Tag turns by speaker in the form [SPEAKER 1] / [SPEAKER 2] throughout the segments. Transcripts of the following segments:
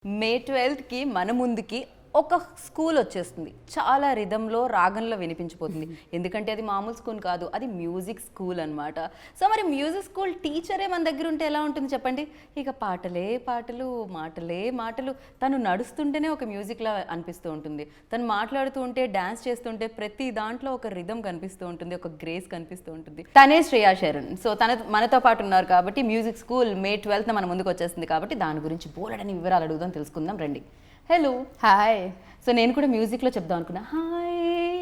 [SPEAKER 1] May 12th కి మన ముందుకి ఒక స్కూల్ వచ్చేస్తుంది. చాలా రిథంలో రాగంలో వినిపించిపోతుంది. ఎందుకంటే అది మామూలు స్కూల్ కాదు, అది మ్యూజిక్ స్కూల్ అన్నమాట. సో మరి మ్యూజిక్ స్కూల్ టీచరే మన దగ్గర ఉంటే ఎలా ఉంటుంది చెప్పండి? ఇక పాటలే పాటలు, మాటలే మాటలు. తను నడుస్తుంటేనే ఒక మ్యూజిక్లా అనిపిస్తూ ఉంటుంది. తను మాట్లాడుతూ ఉంటే, డాన్స్ చేస్తుంటే ప్రతి దాంట్లో ఒక రిథం కనిపిస్తూ ఉంటుంది, ఒక గ్రేస్ కనిపిస్తూ ఉంటుంది. తనే శ్రేయా శరణ్. సో మనతో పాటు ఉన్నారు కాబట్టి మ్యూజిక్ స్కూల్ May 12th మన ముందుకు వచ్చేస్తుంది కాబట్టి దాని గురించి బోలెడని వివరాలు అడుగుదాం, తెలుసుకుందాం రండి. Hello,
[SPEAKER 2] hi.
[SPEAKER 1] సో నేను కూడా మ్యూజిక్లో చెప్దాం అనుకున్నా. హాయ్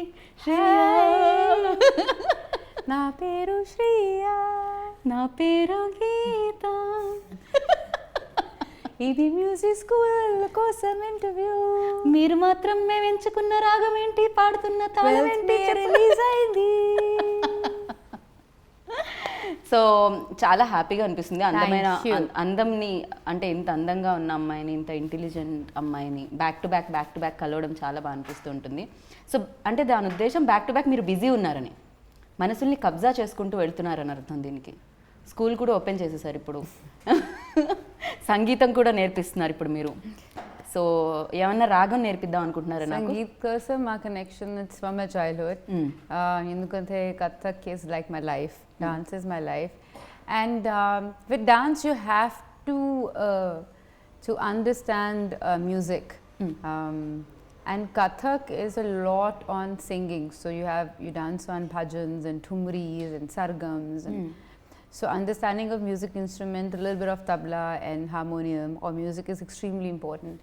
[SPEAKER 2] నా పేరు శ్రీయా,
[SPEAKER 1] నా పేరు గీత,
[SPEAKER 2] ఇది మ్యూజిక్ స్కూల్ కోసం ఇంటర్వ్యూ.
[SPEAKER 1] మీరు మాత్రం మేము ఎంచుకున్న రాగం ఏంటి, పాడుతున్న తాళం ఏంటి
[SPEAKER 2] రిలీజ్ అయింది.
[SPEAKER 1] సో చాలా హ్యాపీగా అనిపిస్తుంది. అందమైన అందంని, అంటే ఇంత అందంగా ఉన్న అమ్మాయిని, ఇంత ఇంటెలిజెంట్ అమ్మాయిని బ్యాక్ టు బ్యాక్ కలవడం చాలా బాగా అనిపిస్తూ ఉంటుంది. సో అంటే దాని ఉద్దేశం బ్యాక్ టు బ్యాక్ మీరు బిజీ ఉన్నారని, మనసుల్ని కబ్జా చేసుకుంటూ వెళ్తున్నారని అర్థం. దీనికి స్కూల్ కూడా ఓపెన్ చేసేసారు ఇప్పుడు, సంగీతం కూడా నేర్పిస్తున్నారు ఇప్పుడు మీరు. సో ఏమన్నా రాగం నేర్పిద్దాం అనుకుంటున్నారా?
[SPEAKER 2] సంగీత్ కోసం మా connection it's from my childhood. ఎందుకంటే Kathak is like my life, dance is my life. And with dance you have to understand music. And Kathak is a lot on singing. So you dance on bhajans and thumris and sargams. And so understanding of music instrument, a little bit of tabla and harmonium or music is extremely important.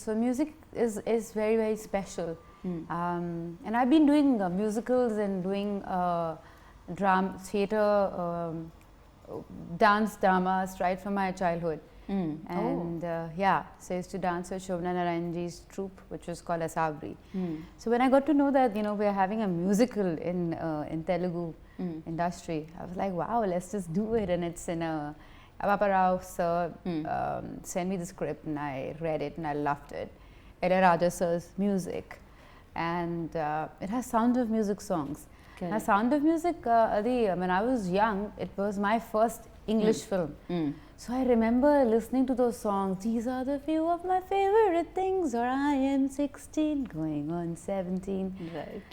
[SPEAKER 2] So music is very, very special. And I've been doing musicals and doing drama, theatre, dance dramas right from my childhood. And yeah, so I used to dance with Shobana Narayanji's troupe, which was called Asabri. So when I got to know that, you know, we are having a musical in Telugu industry, I was like, wow, let's just do it. And it's in a Papa Rao sir sent me the script and I read it and I loved it. Raja sir's music, and it has Sound of Music songs. Okay. Now, Sound of Music, when I was young, it was my first English film. So I remember listening to those songs. These are the few of my favorite things. Or I am 16, going on 17.
[SPEAKER 1] Right.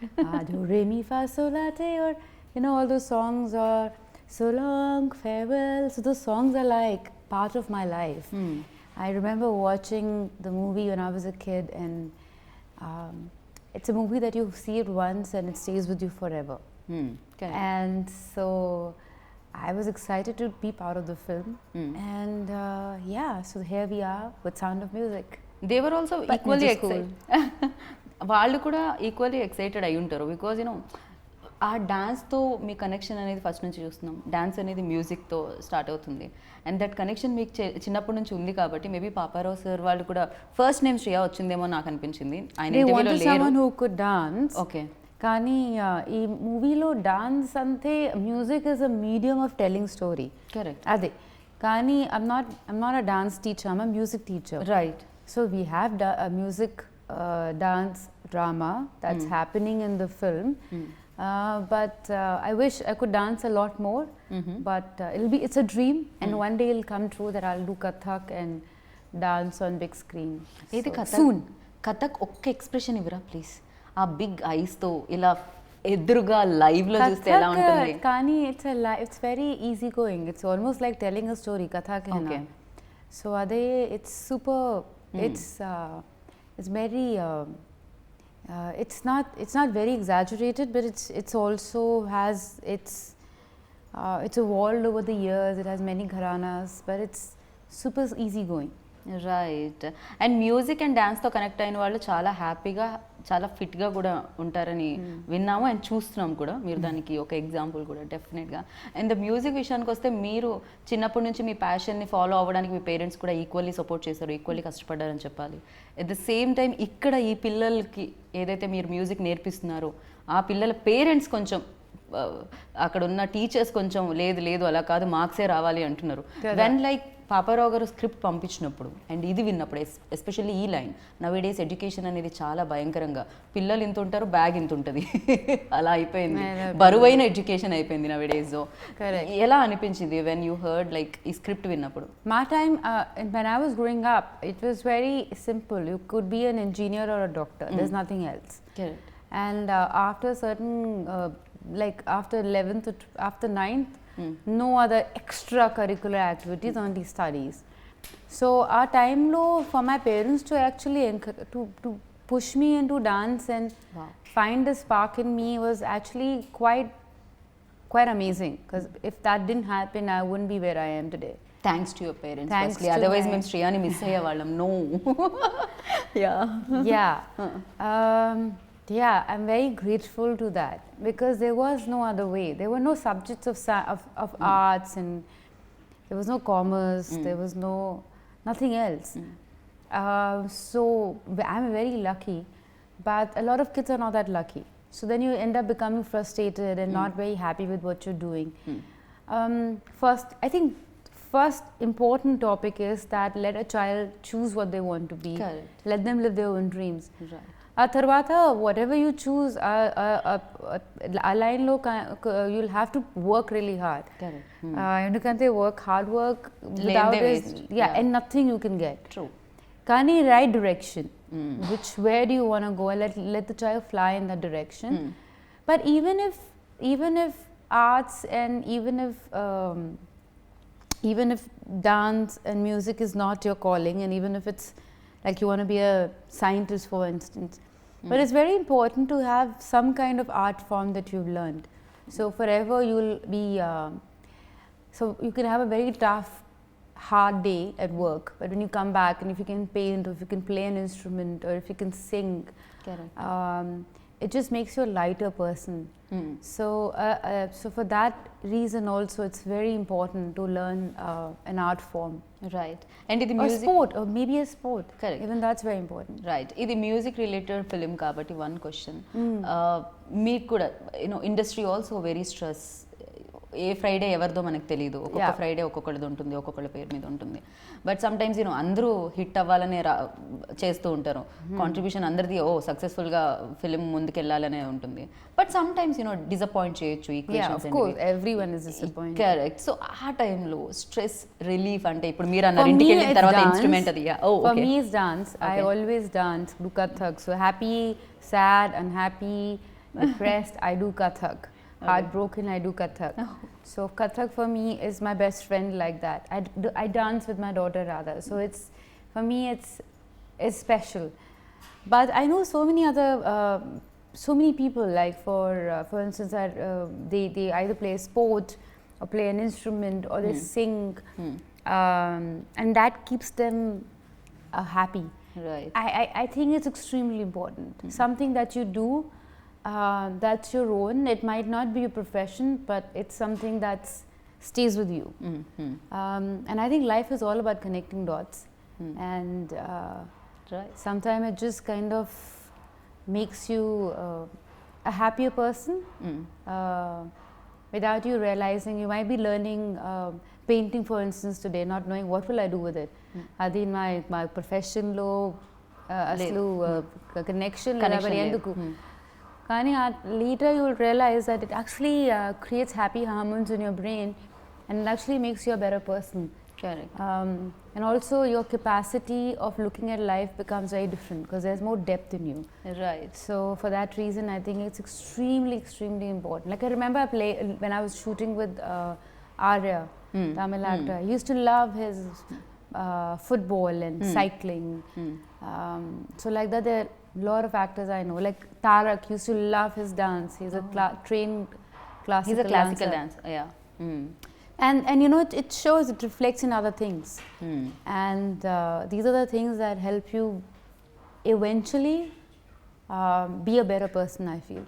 [SPEAKER 2] Do re mi fa sol la te, or you know all those songs. Or so long farewell. So those songs are like part of my life. I remember watching the movie when I was a kid, and it's a movie that you see it once and it stays with you forever.
[SPEAKER 1] Okay.
[SPEAKER 2] And so I was excited to be part of the film. And yeah, so here we are with Sound of Music.
[SPEAKER 1] They were also equally excited. వాళ్ళు కూడా equally excited అయి ఉంటారు. Because you know ఆ డాన్స్తో మీ connection అనేది first నుంచి చూస్తున్నాం. Dance అనేది మ్యూజిక్తో start అవుతుంది. అండ్ దట్ కనెక్షన్ మీకు చిన్నప్పటి నుంచి ఉంది కాబట్టి మేబీ పాపారావు సార్ వాళ్ళు కూడా ఫస్ట్ నేమ్ శ్రేయా వచ్చిందేమో నాకు అనిపించింది. ఆయన ఇంటర్వ్యూలో లేరు. ఓకే.
[SPEAKER 2] కానీ ఈ మూవీలో డాన్స్ అంటే music is a medium of telling story.
[SPEAKER 1] Correct.
[SPEAKER 2] అదే. కానీ I'm not a dance teacher, I'm a music teacher.
[SPEAKER 1] Right.
[SPEAKER 2] So we have music dance drama that's happening in the film. But I wish I could dance a lot more. But it's a dream, and one day it'll come true that I'll do Kathak and dance on big screen.
[SPEAKER 1] Soon. Kathak ఒక్క expression ఇవ్వరా please? ఆ big ice తో ఇలా ఎదురుగా live లో చూస్తే ఎలా ఉంటుంది?
[SPEAKER 2] కానీ it's very easy going. It's almost like telling a story. Kathak hai na. So ade it's super. It's very. It's not very exaggerated, but it's also has it's evolved over the years. It has many gharanas, but it's super easy going.
[SPEAKER 1] Right. And music and డాన్స్తో connect అయిన వాళ్ళు చాలా హ్యాపీగా, చాలా ఫిట్గా కూడా ఉంటారని విన్నాము అండ్ చూస్తున్నాం కూడా. మీరు దానికి ఒక ఎగ్జాంపుల్ కూడా డెఫినెట్గా. అండ్ ద మ్యూజిక్ విషయానికి వస్తే మీరు చిన్నప్పటి నుంచి మీ ప్యాషన్ని ఫాలో అవ్వడానికి మీ పేరెంట్స్ కూడా ఈక్వల్లీ సపోర్ట్ చేశారు, ఈక్వల్లీ కష్టపడ్డారని చెప్పాలి. అట్ ద సేమ్ టైం ఇక్కడ ఈ పిల్లలకి ఏదైతే మీరు మ్యూజిక్ నేర్పిస్తున్నారో ఆ పిల్లల పేరెంట్స్ కొంచెం, అక్కడ ఉన్న టీచర్స్ కొంచెం లేదు అలా కాదు మార్క్సే రావాలి అంటున్నారు. వెన్ లైక్ పాపారావు గారు స్క్రిప్ట్ పంపించినప్పుడు అండ్ ఇది విన్నప్పుడు ఎస్పెషల్లీ ఈ లైన్ నవేడేస్ ఎడ్యుకేషన్ అనేది చాలా భయంకరంగా పిల్లలు ఇంత ఉంటారు బ్యాగ్ ఇంత ఉంటుంది అలా అయిపోయింది బరువైన ఎడ్యుకేషన్ అయిపోయింది నవేడేస్. ఎలా అనిపించింది వెన్ యూ హర్డ్ లైక్ ఈ స్క్రిప్ట్ విన్నప్పుడు?
[SPEAKER 2] My time, when I was growing up, it was very simple. You could be an engineer or a doctor. There's nothing else.
[SPEAKER 1] Correct.
[SPEAKER 2] And after certain, like after 11th, after 9th, no other extracurricular activities, only studies. So our time low for my parents to actually to push me into dance and find a spark in me was actually quite amazing. Because if that didn't happen, I wouldn't be where I am today.
[SPEAKER 1] Thanks to your parents.
[SPEAKER 2] Thanks
[SPEAKER 1] firstly.
[SPEAKER 2] to
[SPEAKER 1] Otherwise,
[SPEAKER 2] my-
[SPEAKER 1] మేము శ్రేయాని miss అయ్యేవాళ్ళం. No. Yeah.
[SPEAKER 2] Yeah. Yeah, I'm very grateful to that because there was no other way. There were no subjects of arts, and there was no commerce. There was nothing else. So I'm very lucky, but a lot of kids are not that lucky. So then you end up becoming frustrated and not very happy with what you're doing. First important topic is that let a child choose what they want to be.
[SPEAKER 1] Correct.
[SPEAKER 2] Let them live their own dreams.
[SPEAKER 1] Right.
[SPEAKER 2] ఆ తర్వాత whatever you choose, ఆ లైన్లో you'll have to work really hard.
[SPEAKER 1] Correct.
[SPEAKER 2] ఎందుకంటే hard work
[SPEAKER 1] Lane
[SPEAKER 2] without
[SPEAKER 1] they
[SPEAKER 2] is,
[SPEAKER 1] waste.
[SPEAKER 2] yeah, and nothing you can get.
[SPEAKER 1] True.
[SPEAKER 2] కానీ right direction, where do you want to go, and let the child fly in that direction. But even if arts and even if dance and music is not your calling, and even if it's like you want to be a scientist for instance, but it's very important to have some kind of art form that you've learned. So forever you'll be so you can have a very tough hard day at work, but when you come back and if you can paint, or if you can play an instrument, or if you can sing, it just makes you a lighter person. So for that reason also it's very important to learn an art form.
[SPEAKER 1] Right. And ఇది
[SPEAKER 2] Or
[SPEAKER 1] music
[SPEAKER 2] sport, or maybe a sport.
[SPEAKER 1] Correct.
[SPEAKER 2] Even that's very important.
[SPEAKER 1] Right. ఇది music related film కాబట్టి one question, మీకు కూడా you know industry also very stress. A Friday ఎవరిదో మనకు తెలియదు, ఒక్కొక్క Friday ఒక్కొక్కటిది ఉంటుంది, ఒక్కొక్కళ్ళ పేరు మీద ఉంటుంది. బట్ సమ్ టైమ్స్ అందరూ హిట్ అవ్వాలనే చేస్తూ ఉంటారు, కాంట్రిబ్యూషన్ అందరిది సక్సెస్ఫుల్గా ఫిలిం ముందుకెళ్ళాలనే ఉంటుంది. బట్ సమ్ టైమ్స్ డిసప్పాయింట్ చేయొచ్చు equations.
[SPEAKER 2] Of course, everyone is disappointed.
[SPEAKER 1] Correct. So ఆ టైంలో స్ట్రెస్ రిలీఫ్ అంటే ఇప్పుడు మీరు అన్నారు ఇంటికి వెళ్ళిన తర్వాత ఇన్స్ట్రుమెంట్ అది.
[SPEAKER 2] For me it's dance. I always dance, do Kathak. So happy, sad, unhappy, depressed, I do Kathak. Heartbroken, I do Kathak. So Kathak for me is my best friend like that. I dance with my daughter rather. So it's, for me it's special. But I know so many other so many people, like for instance they either play a sport or play an instrument or they sing, and that keeps them happy.
[SPEAKER 1] Right.
[SPEAKER 2] I think it's extremely important. Something that you do that's your own. It might not be a profession, but it's something that stays with you. And I think life is all about connecting dots. And sometimes it just kind of makes you a happier person without you realizing. You might be learning painting, for instance, today, not knowing what will I do with it. Adi my profession lo aslu connection enduku. Kani later you will realize that it actually creates happy hormones in your brain, and it actually makes you a better person.
[SPEAKER 1] Correct.
[SPEAKER 2] And also your capacity of looking at life becomes very different because there's more depth in you.
[SPEAKER 1] Right.
[SPEAKER 2] So for that reason I think it's extremely important. Like I remember when I was shooting with Arya, Tamil actor. I used to love his football and cycling. So like that there are a lot of actors I know. Like Tarak used to love his dance. He's a trained classical
[SPEAKER 1] He's a classical
[SPEAKER 2] dancer.
[SPEAKER 1] dancer. Yeah.
[SPEAKER 2] And it shows, it reflects in other things. And these are the things that help you eventually be a better person, I feel.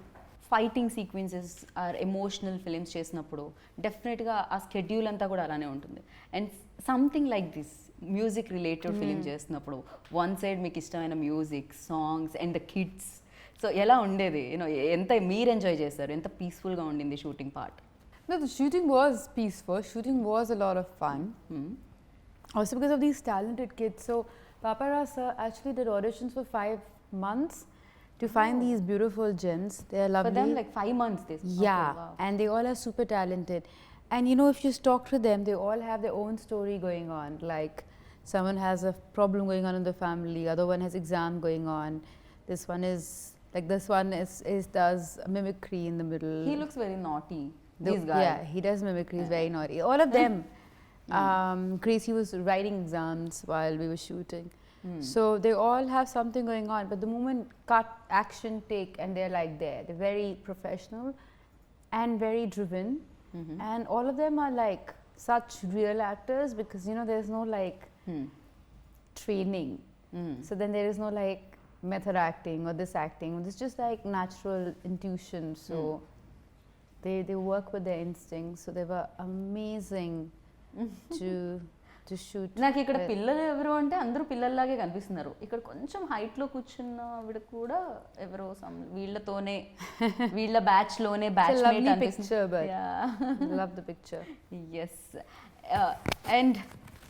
[SPEAKER 1] Fighting sequences or emotional films చేసినప్పుడు డెఫినెట్గా ఆ schedule అంతా కూడా అలానే ఉంటుంది. And something like this music related film చేసినప్పుడు one side మీకు ఇష్టమైన music, songs and the kids, so ఎలా ఉండేది? ఎంత మీరు ఎంజాయ్ చేశారు? ఎంత పీస్ఫుల్గా ఉండింది shooting part?
[SPEAKER 3] No, the shooting was peaceful. Shooting was a lot of fun.
[SPEAKER 2] Also because of these talented kids. So Papa Ras actually did auditions for 5 months to find these beautiful gems. They are lovely.
[SPEAKER 1] For them, like 5 months.
[SPEAKER 2] Yeah,
[SPEAKER 1] Okay, wow.
[SPEAKER 2] and they all are super talented. And you know, if you talk to them, they all have their own story going on. Like someone has a problem going on in the family, other one has exam going on. This one does mimicry in the middle.
[SPEAKER 1] He looks very naughty. This guy.
[SPEAKER 2] Yeah, he does mimicry. He's very naughty. All of them. Gracie was writing exams while we were shooting. So they all have something going on, but the moment cut, action, take, and they're like there. They're very professional and very driven. And all of them are like such real actors because, you know, there's no like training. So then there is no like method acting or this acting. It's just like natural intuition. So they work with their instincts. So they were amazing to shoot.
[SPEAKER 1] నాకు ఇక్కడ పిల్లలు ఎవరు అంటే అందరూ పిల్లల్లాగే కనిపిస్తున్నారు. ఇక్కడ కొంచెం height లో కూర్చున్న ఆవిడ కూడా ఎవరో వీళ్ళతోనే వీళ్ళ బ్యాచ్ లోనే బ్యాచ్ మేట్ అనిపిస్తుంది.
[SPEAKER 2] Love the picture.
[SPEAKER 1] Yes. And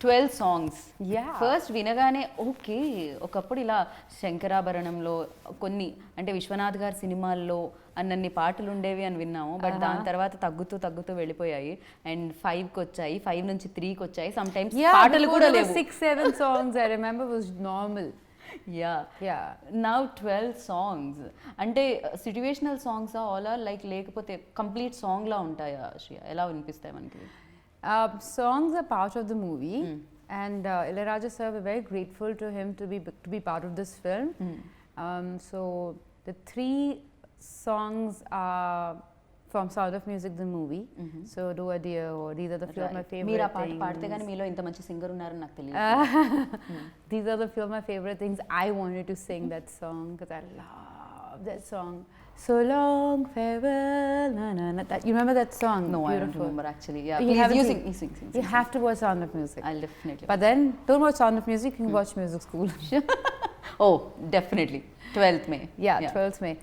[SPEAKER 1] 12 songs.
[SPEAKER 2] Yeah.
[SPEAKER 1] First వినగానే ఓకే, ఒకప్పుడు ఇలా శంకరాభరణంలో కొన్ని అంటే విశ్వనాథ్ గారి సినిమాల్లో అన్నన్ని పాటలు ఉండేవి అని విన్నాము. బట్ దాని తర్వాత తగ్గుతూ తగ్గుతూ వెళ్ళిపోయాయి. అండ్ 5కి వచ్చాయి, 5 నుంచి 3కి వచ్చాయి. సమ్ టైమ్స్ పాటలు కూడా లేవు.
[SPEAKER 2] 6-7 songs I remember was normal.
[SPEAKER 1] Yeah. Now 12 songs. అంటే situational songs all are like లేకపోతే కంప్లీట్ సాంగ్ లా ఉంటాయా శ్రియ? ఎలా వినిపిస్తాయి మనకి?
[SPEAKER 2] Songs are part of the movie, and Ilayaraja sir, we're very grateful to him to be part of this film. So the 3 songs are from Sound of Music, the movie. So Do a Dear, or these are the few of my favorite
[SPEAKER 1] మీరు ఆ పాట
[SPEAKER 2] things.
[SPEAKER 1] పాడితే కానీ మీలో ఇంత మంచి singer ఉన్నారని నాకు తెలియదు.
[SPEAKER 2] These are the few of my favorite things. I wanted to sing that song because I love that song. So long farewell, na na na. You remember that song?
[SPEAKER 1] No,
[SPEAKER 2] Beautiful.
[SPEAKER 1] I don't remember actually. Yeah,
[SPEAKER 2] You
[SPEAKER 1] please
[SPEAKER 2] haven't
[SPEAKER 1] sing.
[SPEAKER 2] You have to watch Sound of Music.
[SPEAKER 1] I'll definitely.
[SPEAKER 2] But then don't watch Sound of Music. You can watch Music School.
[SPEAKER 1] Oh, definitely. 12th May.
[SPEAKER 2] Yeah, 12th May.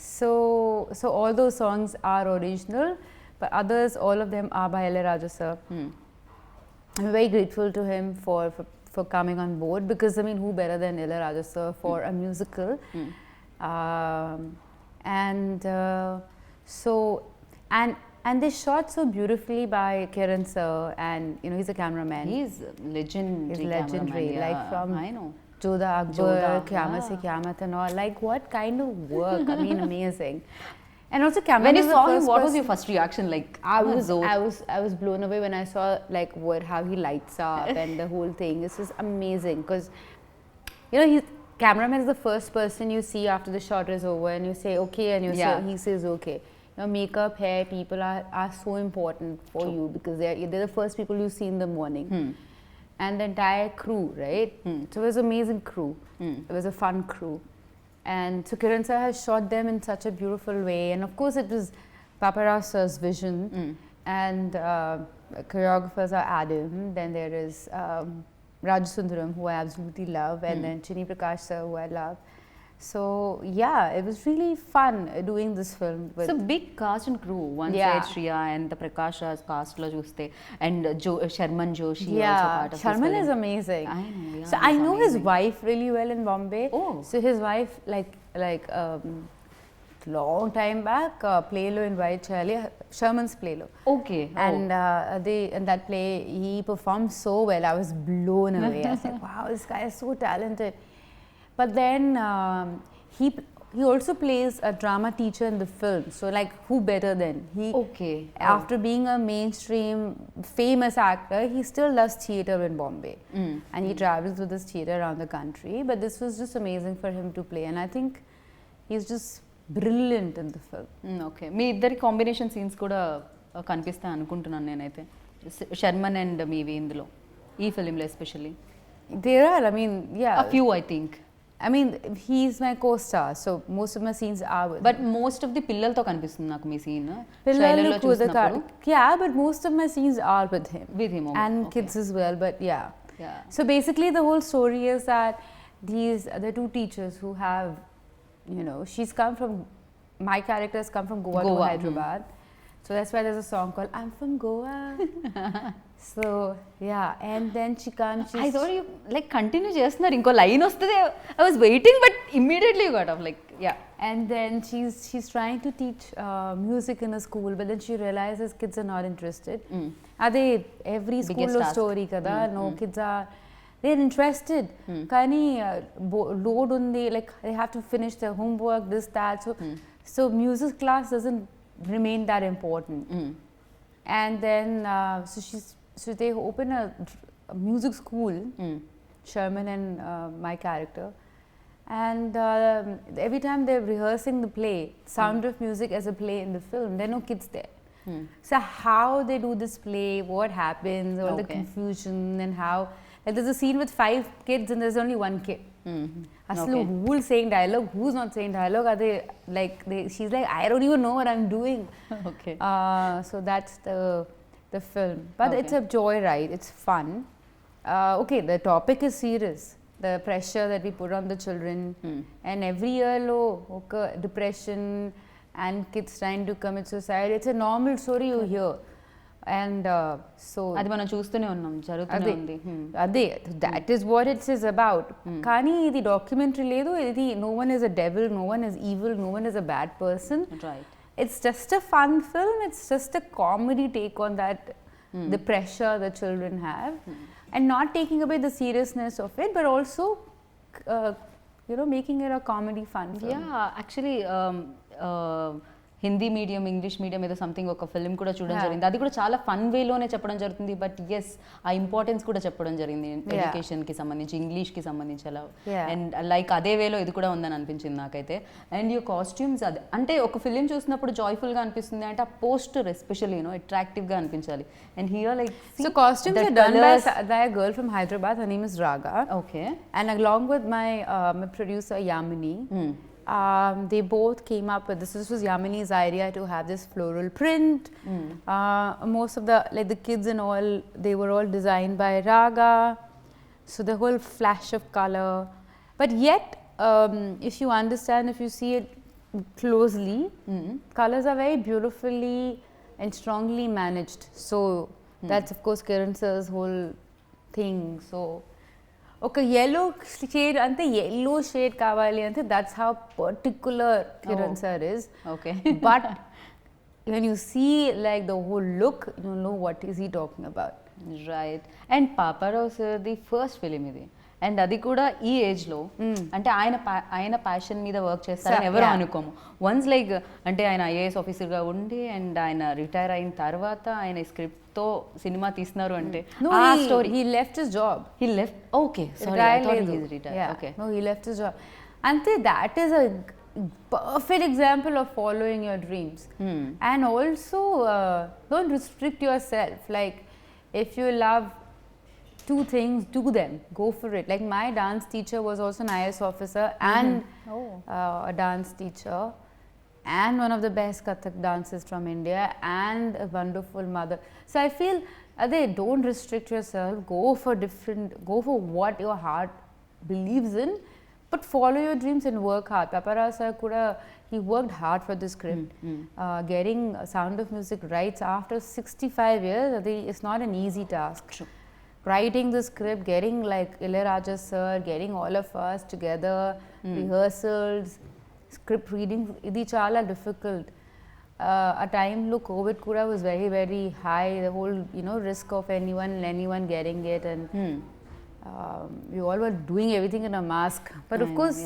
[SPEAKER 2] So all those songs are original, but others, all of them are by Ilayaraja sir. I'm very grateful to him for coming on board because I mean, who better than Ilayaraja sir for a musical? And they shot so beautifully by Charan sir, and you know, he's a cameraman.
[SPEAKER 1] He's legendary.
[SPEAKER 2] He's legendary,
[SPEAKER 1] cameraman,
[SPEAKER 2] like from
[SPEAKER 1] I know.
[SPEAKER 2] Jodha Akbar,
[SPEAKER 1] Jodha,
[SPEAKER 2] Kyamat Se Kyamat and all. Like what kind of work? I mean, amazing. And also, camera.
[SPEAKER 1] When you saw him, what was your first reaction? Like
[SPEAKER 2] I was blown away when I saw like how he lights up and the whole thing. This is amazing because you know, cameraman is the first person you see after the shot is over, and you say okay, and he says okay. You know, makeup, hair, people are so important for you because they're the first people you see in the morning. And the entire crew, right? So it was an amazing crew. It was a fun crew. And so Kiran sir has shot them in such a beautiful way. And of course it was Papa Rao sir's vision. And choreographers are Adam. Then there is Raj Sundaram, who I absolutely love. And then Chini Prakash sir, who I love. So yeah, it was really fun doing this film.
[SPEAKER 1] It's a big cast and crew. One side Shriya and the Prakash Raj cast lo chuste, and Sharman Joshi also part of
[SPEAKER 2] Sharman
[SPEAKER 1] this
[SPEAKER 2] is amazing.
[SPEAKER 1] I know. Yeah,
[SPEAKER 2] so I know his wife really well in Bombay.
[SPEAKER 1] Oh.
[SPEAKER 2] So his wife like long time back, Playlo in Whitechapel, Sherman's Playlo.
[SPEAKER 1] Okay.
[SPEAKER 2] And in that play he performed so well. I was blown away. I said, wow, this guy is so talented. But then he also plays a drama teacher in the film. So like, who better than he?
[SPEAKER 1] Okay.
[SPEAKER 2] After being a mainstream famous actor, he still loves theatre in Bombay, and he travels with his theatre around the country. But this was just amazing for him to play, and I think he's just brilliant in the film.
[SPEAKER 1] Okay. మీ ఇద్దరి combination scenes కూడా కనిపిస్తాయి అనుకుంటున్నాను నేనైతే. Sharman and మీవి ఇందులో ఈ ఫిలింలో especially.
[SPEAKER 2] There are, I mean, yeah.
[SPEAKER 1] A few, I think.
[SPEAKER 2] I mean, he's my co-star, so most of my scenes are with
[SPEAKER 1] But most of the పిల్లలతో కనిపిస్తుంది నాకు మీ scene.
[SPEAKER 2] Pillalu Kudakadu. Yeah, but most of my scenes are with him.
[SPEAKER 1] With him.
[SPEAKER 2] And
[SPEAKER 1] okay.
[SPEAKER 2] kids as well, but yeah.
[SPEAKER 1] Yeah.
[SPEAKER 2] So basically the whole story is that the 2 teachers who have, you know, my characters come from Goa to Hyderabad. So that's why there's a song called I'm from Goa. So yeah, and then she comes.
[SPEAKER 1] I thought you like continue చేస్తున్నారు ఇంకో line వస్తుంది. I was waiting but immediately you got off like yeah.
[SPEAKER 2] And then she's trying to teach music in a school, but then she realizes kids are not interested. Ade every school lo story kada. No kids are, they're interested. Kani load undi, like they have to finish their homework, this that. So music class doesn't remain that important. And then so they open a music school, Sherman and my character. And every time they're rehearsing the play, Sound of Music as a play in the film, there are no kids there. So how they do this play, what happens, all the confusion, and how like there's a scene with 5 kids and there's only 1 kid. Aslu who's saying dialogue, who's not saying dialogue? Are they like she's like, I don't even know what I'm doing.
[SPEAKER 1] Okay.
[SPEAKER 2] So that's the film, but it's a joyride. It's fun. Okay, the topic is serious. The pressure that we put on the children, and every year okay, depression and kids trying to commit suicide. It's a normal story you hear, and so
[SPEAKER 1] అది మనం చూస్తూనే ఉన్నాం, జరుగుతూనే ఉంది.
[SPEAKER 2] అదే that is what it is about. కానీ ఇది documentary లేదు, ఇది no one is a devil, no one is evil, no one is a bad person.
[SPEAKER 1] Right.
[SPEAKER 2] It's just a fun film. It's just a comedy take on that the pressure the children have, and not taking away the seriousness of it, but also making it a comedy fun film.
[SPEAKER 1] Yeah, actually Hindi medium, English medium ఏదో something ఒక film కూడా చూడడం జరిగింది. అది కూడా చాలా fun వేలోనే చెప్పడం జరుగుతుంది, బట్ ఎస్ ఆ ఇంపార్టెన్స్ కూడా చెప్పడం జరిగింది ఎడ్యుకేషన్కి సంబంధించి, ఇంగ్లీష్కి సంబంధించి అలా. అండ్ లైక్ అదే వేలో ఇది కూడా ఉందని అనిపించింది నాకైతే. అండ్ యువర్ కాస్ట్యూమ్స్ అదే అంటే ఒక ఫిలిం చూసినప్పుడు జాయ్ఫుల్గా అనిపిస్తుంది అంటే ఆ పోస్టర్ ఎస్పెషల్లీ అట్రాక్టివ్గా అనిపించాలి. And here like
[SPEAKER 2] so costumes are done by a girl from Hyderabad. Her name is Raga.
[SPEAKER 1] Okay.
[SPEAKER 2] And along with my producer Yamini, they both came up with this. This was Yamini's idea to have this floral print. Most of the kids and all, they were all designed by Raga. So the whole flash of color. But yet, if you understand, if you see it closely, colors are very beautifully and strongly managed. So that's of course Kiran sir's whole thing. So ఒక yellow shade ante yellow shade kavali ante that's how particular Kiran sir is.
[SPEAKER 1] Okay.
[SPEAKER 2] But when you see like the whole look, you know what is he talking about.
[SPEAKER 1] Right. And Paparao sir the first film ఇది, and అది కూడా ఈ ఏజ్లో అంటే ఆయన passion మీద work చేస్తారని ఎవరు అనుకోము. వన్స్ లైక్ అంటే ఆయన ఐఏఎస్ ఆఫీసర్గా ఉండి అండ్ ఆయన రిటైర్ అయిన తర్వాత ఆయన స్క్రిప్ట్తో సినిమా తీస్తున్నారు అంటే ఆ story.
[SPEAKER 2] He left his job.
[SPEAKER 1] He left. Okay, sorry, I thought he is retired.
[SPEAKER 2] Yeah.
[SPEAKER 1] Okay.
[SPEAKER 2] No, he left his job. Ante that is a perfect example of following your dreams. And also don't restrict yourself. Like if you love 2 things, do them, go for it. Like my dance teacher was also an IAS officer and a dance teacher and one of the best Kathak dancers from India and a wonderful mother. So I feel don't restrict yourself, go for what your heart believes in, but follow your dreams and work hard. Papara sir kuda, he worked hard for the script. Getting Sound of Music rights after 65 years, it's not an easy task.
[SPEAKER 1] True.
[SPEAKER 2] Writing the script, getting like Ilayaraja sir, getting all of us together, rehearsals, script reading, idi chala difficult. A time lo COVID kuda was very very high, the whole risk of anyone getting it, and we all were doing everything in a mask, but of course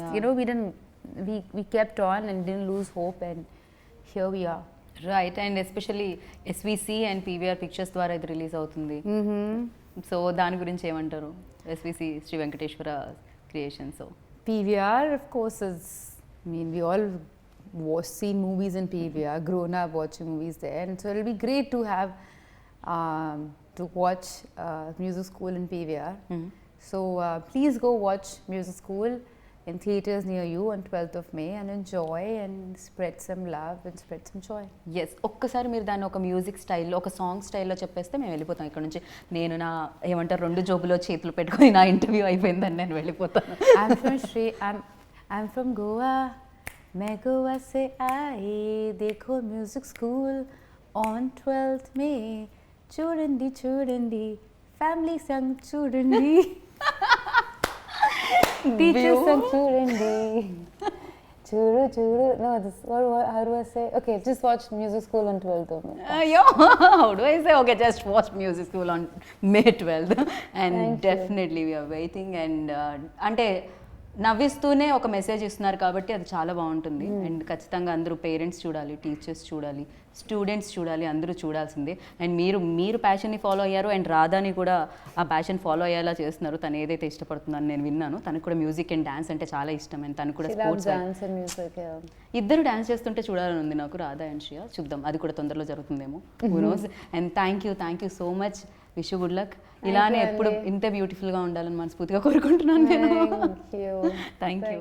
[SPEAKER 2] we kept on and didn't lose hope, and here we are.
[SPEAKER 1] Right. And especially SVC and PVR Pictures ద్వారా ఇది release అవుతుంది. So దాని గురించి ఏమంటారు? SVC Sri Venkateswara creation. So
[SPEAKER 2] PVR of course is, we all seen movies in PVR, grown up watching movies there, and so it'll be great to have to watch Music School in PVR. So please go watch Music School in theatres near you on 12th of May and enjoy and spread some love and spread some joy.
[SPEAKER 1] Yes, ఒక్కసారి మీరు దాన్ని ఒక music స్టైల్లో, ఒక song స్టైల్లో చెప్పేస్తే మేము వెళ్ళిపోతాం ఇక్కడ నుంచి. నేను నా ఏమంటారు 2 జోబులో చేతులు పెట్టుకొని నా ఇంటర్వ్యూ అయిపోయిందని నేను వెళ్ళిపోతాను.
[SPEAKER 2] I'm from Goa, मैं गोवा से आई, देखो Music School on 12th May, చూడండి చూడండి ఫ్యామిలీ సాంగ్ చూడండి టీచర్ సాంగ్ చూడండి చూడు చూడు no this what how do I say okay just watch music school on 12th
[SPEAKER 1] Yo, how do I say? Okay, just watch music school on May 12th. And
[SPEAKER 2] Thank
[SPEAKER 1] definitely we are waiting. And అంటే నవ్విస్తూనే ఒక message ఇస్తున్నారు కాబట్టి అది చాలా బాగుంటుంది. And ఖచ్చితంగా అందరూ parents చూడాలి, టీచర్స్ చూడాలి, స్టూడెంట్స్ చూడాలి, అందరూ చూడాల్సిందే. అండ్ మీరు ప్యాషన్ని ఫాలో అయ్యారు అండ్ రాధాని కూడా ఆ ప్యాషన్ ఫాలో అయ్యేలా చేస్తున్నారు. తను ఏదైతే ఇష్టపడుతుందని నేను విన్నాను. తనకు కూడా మ్యూజిక్ అండ్ డాన్స్ అంటే చాలా ఇష్టం. అండ్ తను కూడా స్పోర్ట్స్
[SPEAKER 2] dance and music
[SPEAKER 1] ఇద్దరు డాన్స్ చేస్తుంటే చూడాలని ఉంది నాకు, రాధా అండ్ శ్రియ. చూద్దాం, అది కూడా తొందరలో జరుగుతుందేమో. Who knows. And thank you so much. Wish you good luck. ఇలానే ఎప్పుడు ఇంత బ్యూటిఫుల్గా ఉండాలని మనస్ఫూర్తిగా కోరుకుంటున్నాను నేను.
[SPEAKER 2] Thank you.
[SPEAKER 1] Thank you.